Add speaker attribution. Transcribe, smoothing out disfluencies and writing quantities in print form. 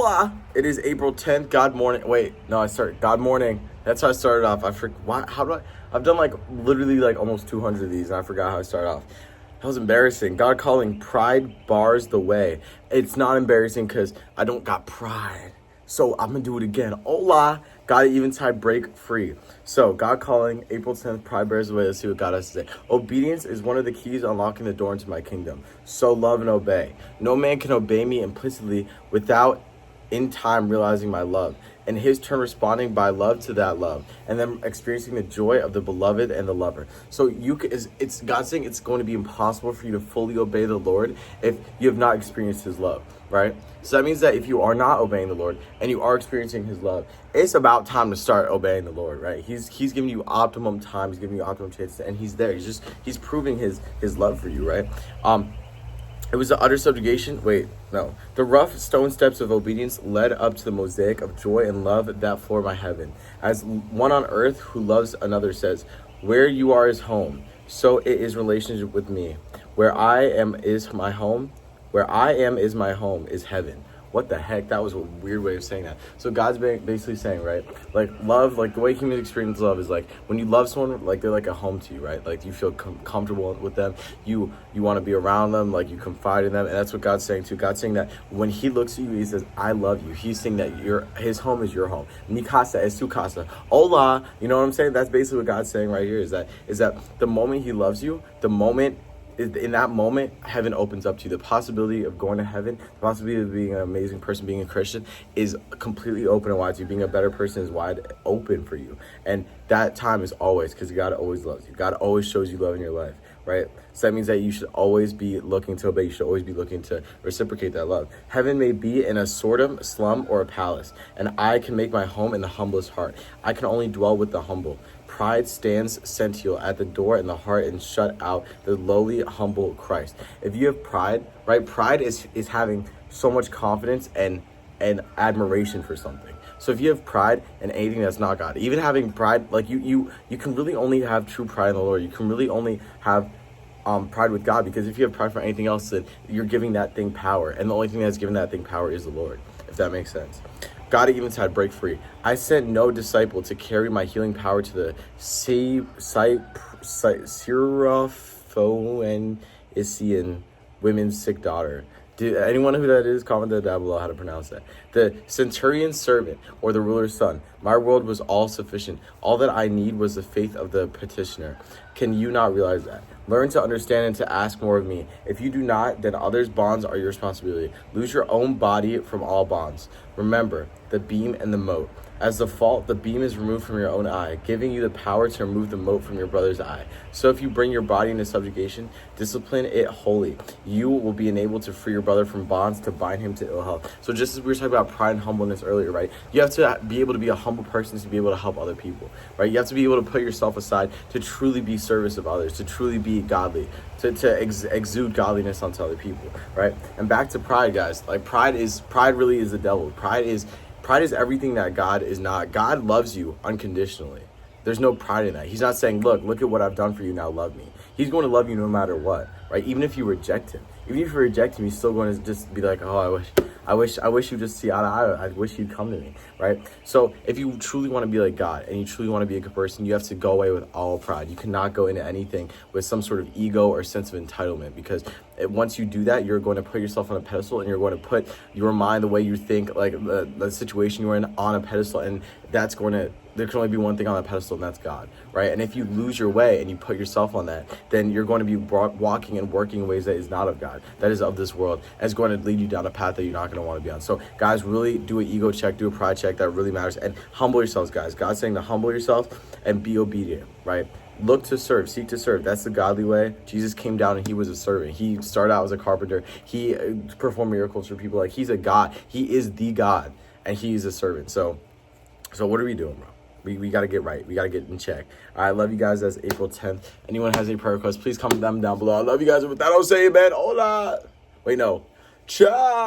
Speaker 1: Hola! It is April 10th. God morning. Wait, no, God morning. That's how I started off. I've done like literally like almost 200 of these and I forgot how I started off. That was embarrassing. God calling, pride bars the way. It's not embarrassing because I don't got pride. So I'm going to do it again. Hola! God eventide break free. So God calling, April 10th, pride bears the way. Let's see what God has to say. Obedience is one of the keys unlocking the door into my kingdom. So love and obey. No man can obey me implicitly without in time realizing my love, and his turn responding by love to that love, and then experiencing the joy of the beloved and the lover. So it's God saying it's going to be impossible for you to fully obey the Lord if you have not experienced his love, right? So that means that if you are not obeying the Lord and you are experiencing his love, it's about time to start obeying the Lord, right? He's giving you optimum time, he's giving you optimum chances, and he's there. He's proving his love for you, right? It was the utter subjugation. The rough stone steps of obedience led up to the mosaic of joy and love that floor my heaven. As one on earth who loves another says, where you are is home, so it is relationship with me. Where I am is my home. Where I am is my home is heaven. What the heck? That was a weird way of saying that. So God's basically saying, right? Like love, like the way humans experience love is like when you love someone, like they're like a home to you, right? Like you feel comfortable with them. You want to be around them, like you confide in them. And that's what God's saying too. God's saying that when he looks at you, he says, I love you. He's saying that his home is your home. Mi casa es tu casa. Hola. You know what I'm saying? That's basically what God's saying right here is that the moment he loves you, in that moment, heaven opens up to you. The possibility of going to heaven, the possibility of being an amazing person, being a Christian, is completely open and wide to you. Being a better person is wide open for you. And that time is always, because God always loves you. God always shows you love in your life, right? So that means that you should always be looking to obey. You should always be looking to reciprocate that love. Heaven may be in a sordom, slum, or a palace, and I can make my home in the humblest heart. I can only dwell with the humble. Pride stands sentinel at the door in the heart and shut out the lowly, humble Christ. If you have pride, right? Pride is having so much confidence and admiration for something. So if you have pride in anything that's not God, even having pride, like you can really only have true pride in the Lord. You can really only have pride with God, because if you have pride for anything else, then you're giving that thing power. And the only thing that's giving that thing power is the Lord, if that makes sense. God eventide break free. I sent no disciple to carry my healing power to the Syrophoenician women's sick daughter. Anyone who that is, comment down below how to pronounce that. The centurion's servant, or the ruler's son. My world was all sufficient. All that I need was the faith of the petitioner. Can you not realize that? Learn to understand and to ask more of me. If you do not, then others' bonds are your responsibility. Lose your own body from all bonds. Remember the beam and the mote. As the fault, the beam is removed from your own eye, giving you the power to remove the mote from your brother's eye. So if you bring your body into subjugation, discipline it wholly. You will be enabled to free your brother from bonds, to bind him to ill health. So just as we were talking about pride and humbleness earlier, right? You have to be able to be a humble person to be able to help other people, right? You have to be able to put yourself aside to truly be service of others, to truly be godly, to exude godliness onto other people, right? And back to pride, guys. Like pride really is the devil. Pride is everything that God is not. God loves you unconditionally. There's no pride in that. He's not saying, look at what I've done for you, now love me. He's going to love you no matter what, right? Even if you reject him. Even if you reject him, he's still going to just be like, oh, I wish you just see eye to eye. I wish you'd come to me, right? So if you truly want to be like God and you truly want to be a good person, you have to go away with all pride. You cannot go into anything with some sort of ego or sense of entitlement, because once you do that, you're going to put yourself on a pedestal, and you're going to put your mind, the way you think, like the situation you're in, on a pedestal, and there can only be one thing on that pedestal, and that's God, right? And if you lose your way and you put yourself on that, then you're going to be walking and working in ways that is not of God, that is of this world, and it's going to lead you down a path that you're not going to want to be on. So guys, really do an ego check, do a pride check. That really matters. And humble yourselves, guys. God's saying to humble yourself and be obedient, right? Look to serve, seek to serve. That's the godly way. Jesus came down and he was a servant. He started out as a carpenter. He performed miracles for people. Like, he's a God. He is the God, and he's a servant. So what are we doing, bro? We got to get right. We got to get in check. All right, love you guys. That's April 10th. Anyone has any prayer requests, please comment them down below. I love you guys. With that, I'll say, man, hola. Wait, no. Ciao.